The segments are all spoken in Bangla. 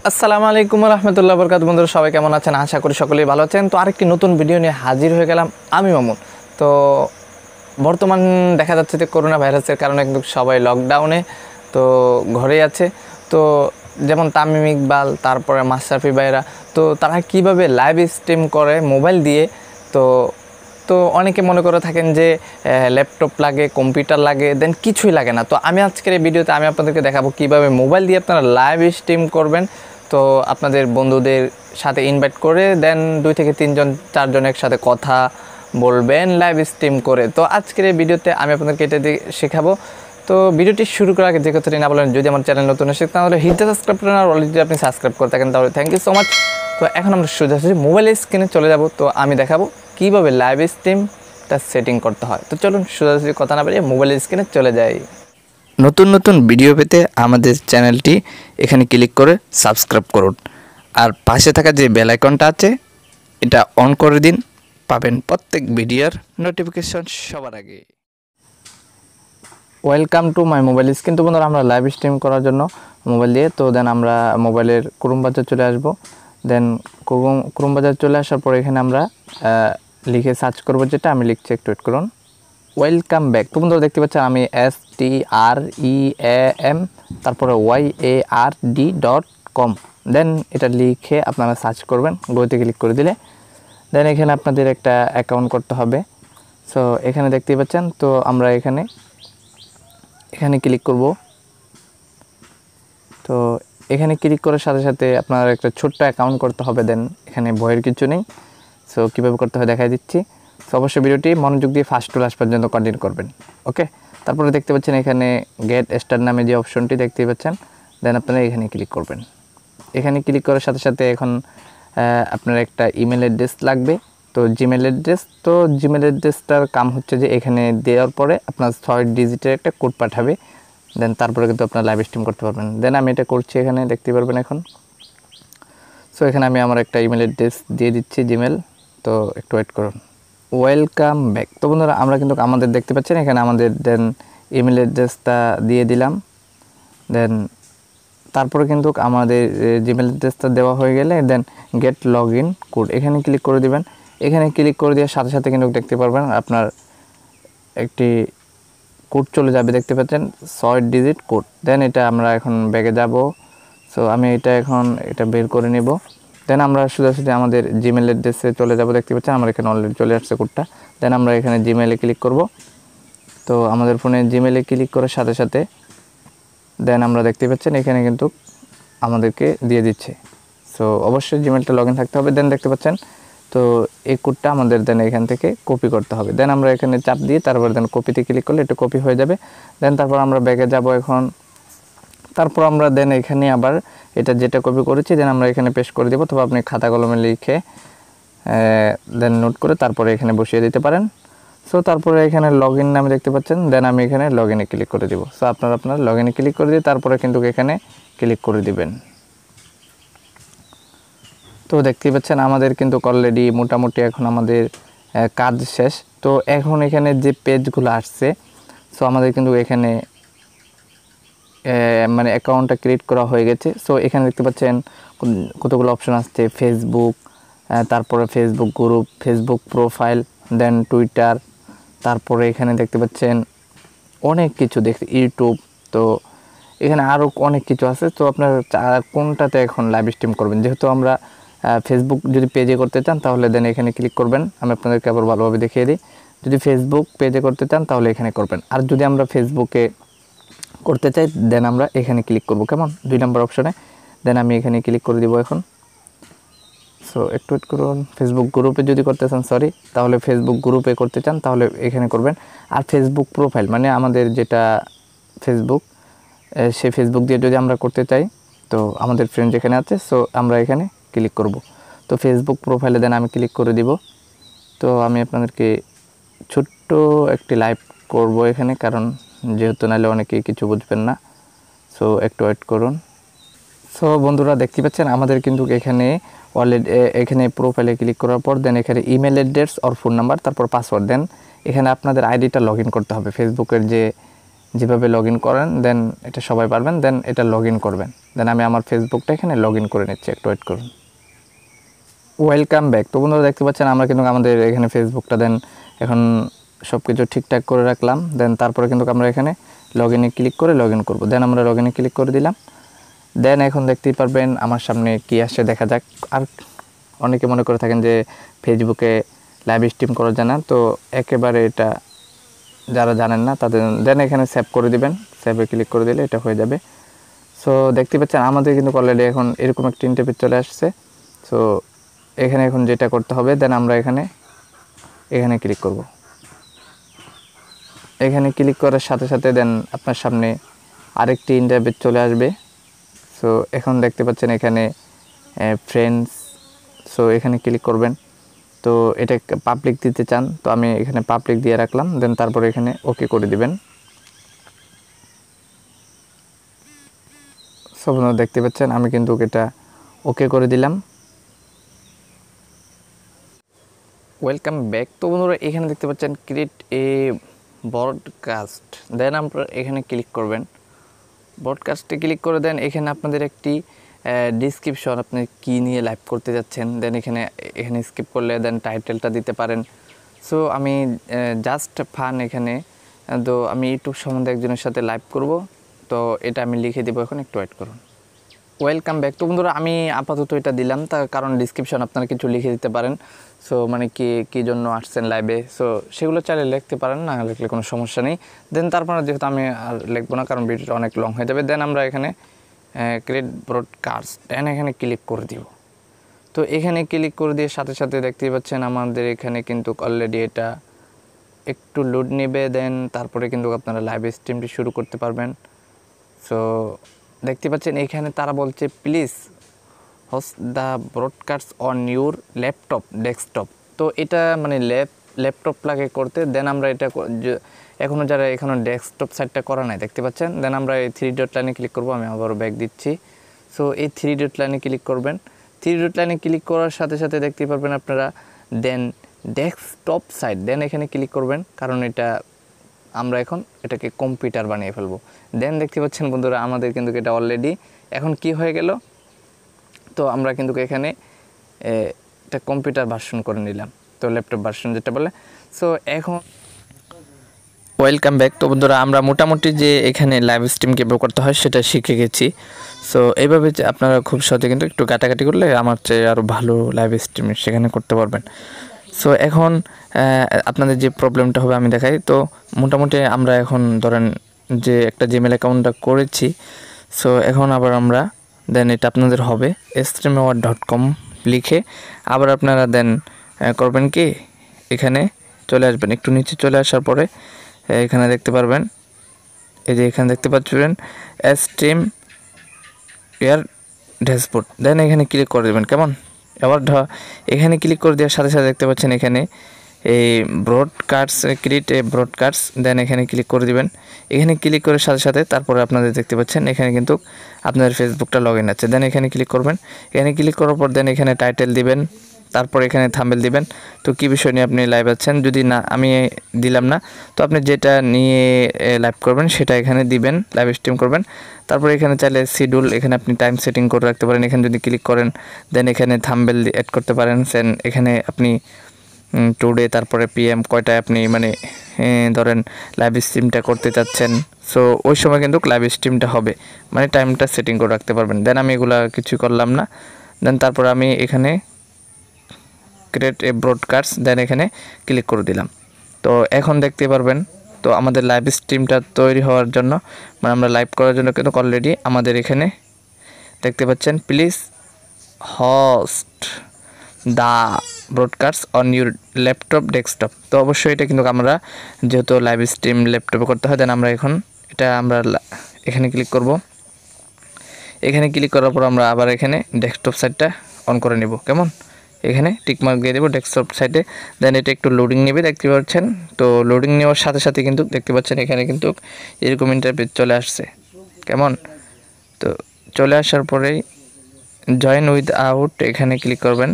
আসসালামু আলাইকুম রহমতুল্লাহ বরকাত। বন্ধুরা সবাই কেমন আছেন? আশা করি সকলেই ভালো আছেন। তো আরেকটি নতুন ভিডিও নিয়ে হাজির হয়ে গেলাম আমি মামুন। তো বর্তমান দেখা যাচ্ছে যে করোনা ভাইরাসের কারণে কিন্তু সবাই লকডাউনে তো ঘরেই আছে। তো যেমন তামিম ইকবাল, তারপরে মাশরাফি ভাইরা, তো তারা কিভাবে লাইভ স্ট্রিম করে মোবাইল দিয়ে। তো তো অনেকে মনে করে থাকেন যে ল্যাপটপ লাগে, কম্পিউটার লাগে, দেন কিছুই লাগে না। তো আমি আজকের এই ভিডিওতে আমি আপনাদেরকে দেখাবো কিভাবে মোবাইল দিয়ে আপনারা লাইভ স্ট্রিম করবেন। তো আপনাদের বন্ধুদের সাথে ইনভাইট করে দেন 2 থেকে 3 জন 4 জন একসাথে কথা বলবেন লাইভ স্ট্রিম করে। তো আজকের এই ভিডিওতে আমি আপনাদেরকে এটা দিয়ে শেখাবো। তো ভিডিওটি শুরু করার আগে যে কথাটি না বলেন, যদি আমার চ্যানেল নতুন এসে তাহলে হিট দ্য সাবস্ক্রাইব করেন, আর অলরেডি আপনি সাবস্ক্রাইব করে থাকেন তাহলে থ্যাংক ইউ সো মাচ। তো এখন আমরা সোজাসুজি মোবাইলের স্ক্রিনে চলে যাব। তো আমি দেখাবো কীভাবে লাইভ স্ট্রিমটা সেটিং করতে হয়। তো চলুন সোজাসুজি কথা না বাড়িয়ে মোবাইলের স্ক্রিনে চলে যাই। নতুন নতুন ভিডিও পেতে আমাদের চ্যানেলটি এখানে ক্লিক করে সাবস্ক্রাইব করুন, আর পাশে থাকা যে বেল আইকনটা আছে এটা অন করে দিন, পাবেন প্রত্যেক ভিডিওর নোটিফিকেশন সবার আগে। Welcome to my mobile screen. তো বন্ধুরা আমরা লাইভ স্ট্রিম করার জন্য মোবাইল দিয়ে, তো দেন আমরা মোবাইলের ক্রোম বাজার চলে আসব। দেন ক্রোম বাজার চলে আসার পর এখানে আমরা লিখে সার্চ করব, যেটা আমি লিখছি, একটু ওয়েট করুন। Welcome back. তো বন্ধুরা দেখতে পাচ্ছেন আমি STREAM তারপরে YARD.com, দেন এটা লিখে আপনারা সার্চ করবেন। গোতে ক্লিক করে দিলে দেন এখানে আপনাদের একটা অ্যাকাউন্ট করতে হবে। সো এখানে দেখতেই পাচ্ছেন। তো আমরা এখানে ক্লিক করব। তো এখানে ক্লিক করার সাথে সাথে আপনার একটা ছোট্ট অ্যাকাউন্ট করতে হবে। দেন এখানে ভয়ের কিছু নেই। সো কীভাবে করতে হয় দেখাই দিচ্ছি। সো অবশ্যই ভিডিওটি মনোযোগ দিয়ে ফার্স্ট টু লাস্ট পর্যন্ত কন্টিনিউ করবেন। ওকে, তারপরে দেখতে পাচ্ছেন এখানে গেট স্টার্ট নামে যে অপশনটি দেখতেই পাচ্ছেন, দেন আপনারা এখানে ক্লিক করবেন। এখানে ক্লিক করার সাথে সাথে এখন আপনার একটা ইমেল অ্যাড্রেস লাগবে। তো জিমেল অ্যাড্রেসটার কাম হচ্ছে যে এখানে দেওয়ার পরে আপনার 6 ডিজিটের একটা কোড পাঠাবে। দেন তারপরে কিন্তু আপনার লাইভ স্ট্রিম করতে পারবেন। দেন আমি এটা করছি, এখানে দেখতে পারবেন এখন। সো এখানে আমি আমার একটা ইমেল অ্যাড্রেস দিয়ে দিচ্ছি, জিমেল। তো একটু ওয়েট করুন। Welcome back. তো বন্ধুরা আমরা কিন্তু আমাদের দেখতে পাচ্ছেন এখানে আমাদের দেন ইমেল অ্যাড্রেসটা দিয়ে দিলাম। দেন তারপরে কিন্তু আমাদের জিমেল অ্যাড্রেসটা দেওয়া হয়ে গেলে দেন গেট লগ ইন কোড, এখানে ক্লিক করে দিবেন। এখানে ক্লিক করে দেওয়ার সাথে সাথে কিন্তু দেখতে পারবেন আপনার একটি কোড চলে যাবে, দেখতে পাচ্ছেন 6 ডিজিট কোড। দেন এটা আমরা এখন ব্যাগে যাব। সো আমি এটা বের করে নেব। দেন আমরা সোজাসুজি আমাদের জিমেল অ্যাড্রেসে চলে যাব। দেখতে পাচ্ছেন আমার এখানে অলরেডি চলে আসছে কোডটা। দেন আমরা এখানে জিমেলে ক্লিক করব। তো আমাদের ফোনে জিমেলে ক্লিক করার সাথে সাথে দেন আমরা দেখতে পাচ্ছেন এখানে কিন্তু আমাদেরকে দিয়ে দিচ্ছে। সো অবশ্যই জিমেলটা লগ ইন থাকতে হবে। দেন দেখতে পাচ্ছেন তো এই কোডটা আমাদের দেন এখান থেকে কপি করতে হবে। দেন আমরা এখানে চাপ দিয়ে তারপর দেন কপিতে ক্লিক করলে একটু কপি হয়ে যাবে। দেন তারপর আমরা ব্যাগে যাব এখন। তারপর আমরা দেন এখানে আবার এটা যেটা কপি করেছি দেন আমরা এখানে পেস্ট করে দেবো। তবে আপনি খাতা কলমে লিখে দেন নোট করে তারপরে এখানে বসিয়ে দিতে পারেন। সো তারপরে এখানে লগ ইন নামে দেখতে পাচ্ছেন, দেন আমি এখানে লগ ইনে ক্লিক করে দেবো। সো আপনার লগ ইনে ক্লিক করে দিয়ে তারপরে কিন্তু এখানে ক্লিক করে দিবেন। তো দেখতেই পাচ্ছেন আমাদের কিন্তু অলরেডি মোটামুটি এখন আমাদের কাজ শেষ। তো এখন এখানে যে পেজগুলো আসছে, সো আমাদের কিন্তু এখানে মানে অ্যাকাউন্টটা ক্রিয়েট করা হয়ে গেছে। সো এখানে দেখতে পাচ্ছেন কতগুলো অপশন আসছে, ফেসবুক, তারপরে ফেসবুক গ্রুপ, ফেসবুক প্রোফাইল, দেন টুইটার, তারপরে এখানে দেখতে পাচ্ছেন অনেক কিছু ইউটিউব। তো এখানে আরও অনেক কিছু আছে। তো আপনার কোনটাতে এখন লাইভ স্ট্রিম করবেন, যেহেতু আমরা ফেসবুক যদি পেজে করতে চান তাহলে দেন এখানে ক্লিক করবেন। আমি আপনাদেরকে আবার ভালোভাবে দেখিয়ে দিই। যদি ফেসবুক পেজে করতে চান তাহলে এখানে করবেন, আর যদি আমরা ফেসবুকে করতে চাই দেন আমরা এখানে ক্লিক করব, কেমন 2 নম্বর অপশনে। দেন আমি এখানে ক্লিক করে দিব এখন। সো একটু ওয়েট করুন। ফেসবুক গ্রুপে যদি করতে চান তাহলে ফেসবুক গ্রুপে করতে চান তাহলে এখানে করবেন। আর ফেসবুক প্রোফাইল মানে আমাদের যেটা ফেসবুক, সেই ফেসবুক দিয়ে যদি আমরা করতে চাই তো আমাদের ফ্রেন্ড যেখানে আছে, সো আমরা এখানে ক্লিক করব। তো ফেসবুক প্রোফাইলে দেন আমি ক্লিক করে দিব। তো আমি আপনাদেরকে ছোট্ট একটি লাইভ করব এখানে, কারণ যেহেতু নাহলে অনেকেই কিছু বুঝবেন না। সো একটু ওয়েট করুন। সো বন্ধুরা দেখতে পাচ্ছেন আমাদের কিন্তু এখানে অলরেডি এখানে প্রোফাইলে ক্লিক করার পর দেন এখানে ইমেল অ্যাড্রেস আর ফোন নাম্বার তারপর পাসওয়ার্ড, দেন এখানে আপনাদের আইডিটা লগ ইন করতে হবে। ফেসবুকের যে যেভাবে লগ ইন করেন দেন এটা সবাই পারবেন, দেন এটা লগ ইন করবেন। দেন আমি আমার ফেসবুকটা এখানে লগ ইন করে নিচ্ছি, একটু ওয়েট করুন। Welcome back. তো বন্ধুরা দেখতে পাচ্ছেন আমরা কিন্তু আমাদের এখানে ফেসবুকটা দেন এখন সব কিছু ঠিকঠাক করে রাখলাম। দেন তারপরে কিন্তু আমরা এখানে লগ ইনে ক্লিক করে লগ ইন করবো। দেন আমরা লগ ইনে ক্লিক করে দিলাম। দেন এখন দেখতেই পারবেন আমার সামনে কি আসছে, দেখা যাক। আর অনেকে মনে করে থাকেন যে ফেসবুকে লাইভ স্ট্রিম করা যায় না, তো একেবারে এটা যারা জানেন না তাদের দেন এখানে সেভ করে দিবেন। সেভে ক্লিক করে দিলে এটা হয়ে যাবে। সো দেখতে পাচ্ছেন আমাদের কিন্তু অলরেডি এখন এরকম একটা ইন্টারফেস চলে আসছে। সো এখানে এখন যেটা করতে হবে, দেন আমরা এখানে ক্লিক করব। এখানে ক্লিক করার সাথে সাথে দেন আপনার সামনে আরেকটি ইন্টারফেস চলে আসবে। সো এখন দেখতে পাচ্ছেন এখানে ফ্রেন্ডস, সো এখানে ক্লিক করবেন। তো এটা পাবলিক দিতে চান, তো আমি এখানে পাবলিক দিয়ে রাখলাম। দেন তারপরে এখানে ওকে করে দিবেন। সব দেখতে পাচ্ছেন আমি কিন্তু এটা ওকে করে দিলাম। Welcome back. তো বন্ধুরা এখানে দেখতে পাচ্ছেন ক্রিয়েট এ ব্রডকাস্ট, দেন আপনারা এখানে ক্লিক করবেন। ব্রডকাস্টে ক্লিক করে দেন এখানে আপনাদের একটি ডিসক্রিপশন, আপনি কী নিয়ে লাইভ করতে যাচ্ছেন, দেন এখানে স্কিপ করলে দেন টাইটেলটা দিতে পারেন। সো আমি জাস্ট ফান এখানে, তো আমি ইউটিউব সম্বন্ধে একজনের সাথে লাইভ করব, তো এটা আমি লিখে দেবো, এখন একটু ওয়েট করুন। Welcome back. তো বন্ধুরা আমি আপাতত এটা দিলাম, তার কারণ ডিসক্রিপশন আপনারা কিছু লিখে দিতে পারেন। সো মানে কী জন্য আসছেন লাইভে, সো সেগুলো চাইলে লিখতে পারেন, না লিখলে কোনো সমস্যা নেই। দেন তারপরে যেহেতু আমি আর লিখবো না, কারণ ভিডিওটা অনেক লং হয়ে যাবে। দেন আমরা এখানে ক্রিয়েট ব্রডকাস্ট, দেন এখানে ক্লিক করে দিব। তো এখানে ক্লিক করে দিয়ে সাথে সাথে দেখতেই পাচ্ছেন আমাদের এখানে কিন্তু অলরেডি এটা একটু লোড নেবে। দেন তারপরে কিন্তু আপনারা লাইভ স্ট্রিমটি শুরু করতে পারবেন। সো দেখতে পাচ্ছেন এখানে তারা বলছে please host the broadcast on your laptop desktop. তো এটা মানে ল্যাপটপ লাগে করতে। দেন আমরা এটা এখনও যারা এখনও ডেস্কটপ সাইটটা করা নাই দেখতে পাচ্ছেন, দেন আমরা এই 3 ডট লাইনে ক্লিক করবো। আমি আবারও ব্যাক দিচ্ছি। সো এই 3 ডট লাইনে ক্লিক করবেন। 3 ডট লাইনে ক্লিক করার সাথে সাথে দেখতে পারবেন আপনারা দেন ডেস্কটপ সাইট, দেন এখানে ক্লিক করবেন, কারণ এটা আমরা এখন এটাকে কম্পিউটার বানিয়ে ফেলবো। দেন দেখতে পাচ্ছেন বন্ধুরা আমাদের কিন্তু এটা অলরেডি এখন কি হয়ে গেল, তো আমরা কিন্তু এখানে এটা কম্পিউটার ভার্সন করে নিলাম, তো ল্যাপটপ ভার্সন যেটা বলে। সো এখন ওয়েলকাম ব্যাক। তো বন্ধুরা আমরা মোটামুটি যে এখানে লাইভ স্ট্রিম কীভাবে করতে হয় সেটা শিখে গেছি। সো এইভাবে যে আপনারা খুব সহজে কিন্তু একটু ঘাটাঘাটি করলে আমার চেয়ে আরও ভালো লাইভ স্ট্রিম সেখানে করতে পারবেন। সো এখন আপনাদের যে প্রবলেমটা হবে আমি দেখাই। তো মোটামুটি আমরা এখন ধরেন যে একটা জিমেল অ্যাকাউন্টটা করেছি। সো এখন আবার আমরা দেন এটা আপনাদের হবে streamover.com লিখে আবার আপনারা দেন করবেন কি, এখানে চলে আসবেন। একটু নিচে চলে আসার পরে এখানে দেখতে পারবেন, এই যে এখানে দেখতে পাচ্ছেন স্ট্রিম এয়ার ড্যাশবোর্ড, দেন এখানে ক্লিক করে দেবেন। কেমন এবার এখানে ক্লিক করে দেওয়ার সাথে সাথে দেখতে পাচ্ছেন এখানে এই ব্রডকাস্ট ক্রিয়েট এ ব্রডকাস্ট, দেন এখানে ক্লিক করে দিবেন। এখানে ক্লিক করার সাথে সাথে তারপরে আপনাদের দেখতে পাচ্ছেন এখানে কিন্তু আপনাদের ফেসবুকটা লগ ইন আছে। দেন এখানে ক্লিক করবেন। এখানে ক্লিক করার পর দেন এখানে টাইটেল দিবেন, তারপর এখানে থাম্বনেল দিবেন। তো কী বিষয় নিয়ে আপনি লাইভ আছেন, যদি না আমি দিলাম না, তো আপনি যেটা নিয়ে লাইভ করবেন সেটা এখানে দিবেন, লাইভ স্ট্রিম করবেন। তারপর এখানে চাইলে শিডিউল, এখানে আপনি টাইম সেটিং করে রাখতে পারেন। এখানে যদি ক্লিক করেন দেন এখানে থাম্বনেল অ্যাড করতে পারেন। দেন এখানে আপনি টুডে তারপরে পিএম কয়টায় আপনি মানে ধরেন লাইভ স্ট্রিমটা করতে চাচ্ছেন, সো ওই সময় কিন্তু লাইভ স্ট্রিমটা হবে, মানে টাইমটা সেটিং করে রাখতে পারবেন। দেন আমি এগুলা কিছু করলাম না। দেন তারপর আমি এখানে ক্রিয়েট এ ব্রডকাস্ট, দেন এখানে ক্লিক করে দিলাম। তো এখন দেখতে পারবেন তো আমাদের লাইভ স্ট্রিমটা তৈরি হওয়ার জন্য, মানে আমরা লাইভ করার জন্য কিন্তু অলরেডি আমাদের এখানে দেখতে পাচ্ছেন please host the broadcast on your laptop desktop. তো অবশ্যই এটা কিন্তু আমরা যেহেতু লাইভ স্ট্রিম ল্যাপটপে করতে হয়, দেন আমরা এখন এটা আমরা এখানে ক্লিক করব। এখানে ক্লিক করার পর আমরা আবার এখানে ডেস্কটপ সাইটটা অন করে নেব। কেমন এখানে টিকমার্ক দিয়ে দেবো ডেস্কটপ সাইটে। দেন এটা একটু লোডিং নেবে দেখতে পাচ্ছেন। তো লোডিং নেওয়ার সাথে সাথে কিন্তু দেখতে পাচ্ছেন এখানে কিন্তু এরকম ইন্টারফেস চলে আসছে। কেমন তো চলে আসার পরেই জয়েন উইথ আউট এখানে ক্লিক করবেন।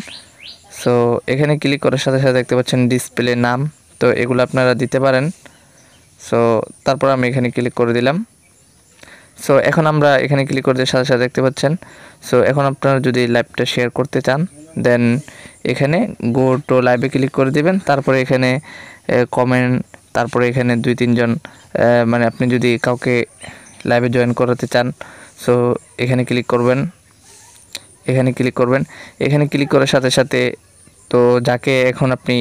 সো এখানে ক্লিক করার সাথে সাথে দেখতে পাচ্ছেন ডিসপ্লে নাম, তো এগুলো আপনারা দিতে পারেন। সো তারপর আমি এখানে ক্লিক করে দিলাম। সো এখন আমরা এখানে ক্লিক করতে সাথে সাথে দেখতে পাচ্ছেন। সো এখন আপনারা যদি লাইভটা শেয়ার করতে চান দেন এখানে গো টু লাইভে ক্লিক করে দিবেন। তারপরে এখানে কমেন্ট, তারপরে এখানে 2-3 জন মানে আপনি যদি কাউকে লাইভে জয়েন করাতে চান সো এখানে ক্লিক করবেন। এখানে ক্লিক করার সাথে সাথে তো যাকে এখন আপনি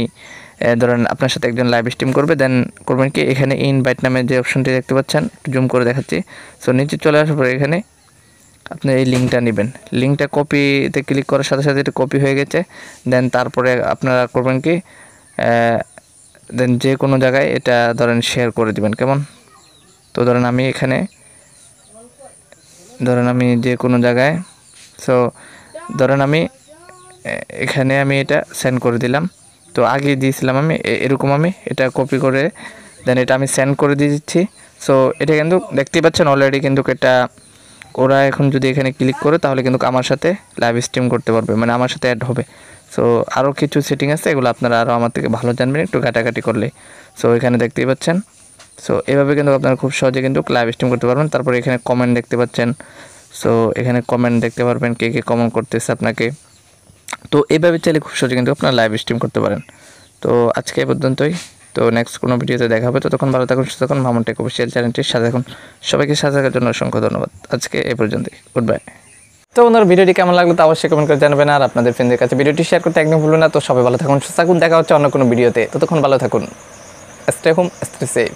ধরেন আপনার সাথে একজন লাইভ স্ট্রিম করবে দেন করবেন কি এখানে ইনভাইট নামে যে অপশনটি দেখতে পাচ্ছেন, জুম করে দেখাচ্ছি। সো নিচে চলে আসার পরে এখানে আপনি এই লিঙ্কটা নেবেন। লিঙ্কটা কপিতে ক্লিক করার সাথে সাথে এটা কপি হয়ে গেছে। দেন তারপরে আপনারা করবেন কি দেন যে কোনো জায়গায় এটা ধরেন শেয়ার করে দিবেন। কেমন? তো ধরেন আমি যে কোনো জায়গায়, সো ধরেন আমি এখানে আমি এটা সেন্ড করে দিলাম। তো আগে দিয়েছিলাম আমি এরকম, আমি এটা কপি করে দেন এটা আমি সেন্ড করে দিয়ে দিচ্ছি। সো এটা কিন্তু দেখতেই পাচ্ছেন অলরেডি কিন্তু এটা ওরা এখন যদি এখানে ক্লিক করে তাহলে কিন্তু আমার সাথে লাইভ স্ট্রিম করতে পারবে, মানে আমার সাথে অ্যাড হবে। সো আরও কিছু সেটিং আছে, এগুলো আপনারা আরও আমার থেকে ভালো জানবেন একটু ঘাটাঘাটি করলে। সো এখানে দেখতেই পাচ্ছেন। সো এভাবে কিন্তু আপনারা খুব সহজে কিন্তু লাইভ স্ট্রিম করতে পারবেন। তারপরে এখানে কমেন্ট দেখতে পাচ্ছেন। সো এখানে কমেন্ট দেখতে পারবেন কে কে কমেন্ট করতেছে আপনাকে। তো এইভাবে চাইলে খুব সহজে কিন্তু আপনারা লাইভ স্ট্রিম করতে পারেন। তো আজকে এই পর্যন্তই। তো নেক্সট কোনো ভিডিওতে দেখা হবে। ততক্ষণ ভালো থাকুন, সুস্থ থাকুন। মামুন টেক অফিসিয়াল চ্যানেলটির সাথে থাকুন। সবাইকে সাথে থাকার জন্য অসংখ্য ধন্যবাদ। আজকে এই পর্যন্তই, গুড বাই। তো বন্ধুরা ভিডিওটি কেমন লাগলো তা অবশ্যই কমেন্ট করে জানাবেন, আর আপনাদের ফ্রেন্ডদের কাছে ভিডিওটি শেয়ার করতে একদম ভুলবেন না। তো সবাই ভালো থাকুন, সুস্থ থাকুন। দেখা হচ্ছে অন্য কোনো ভিডিওতে। ততক্ষণ ভালো থাকুন। Stay home, stay safe.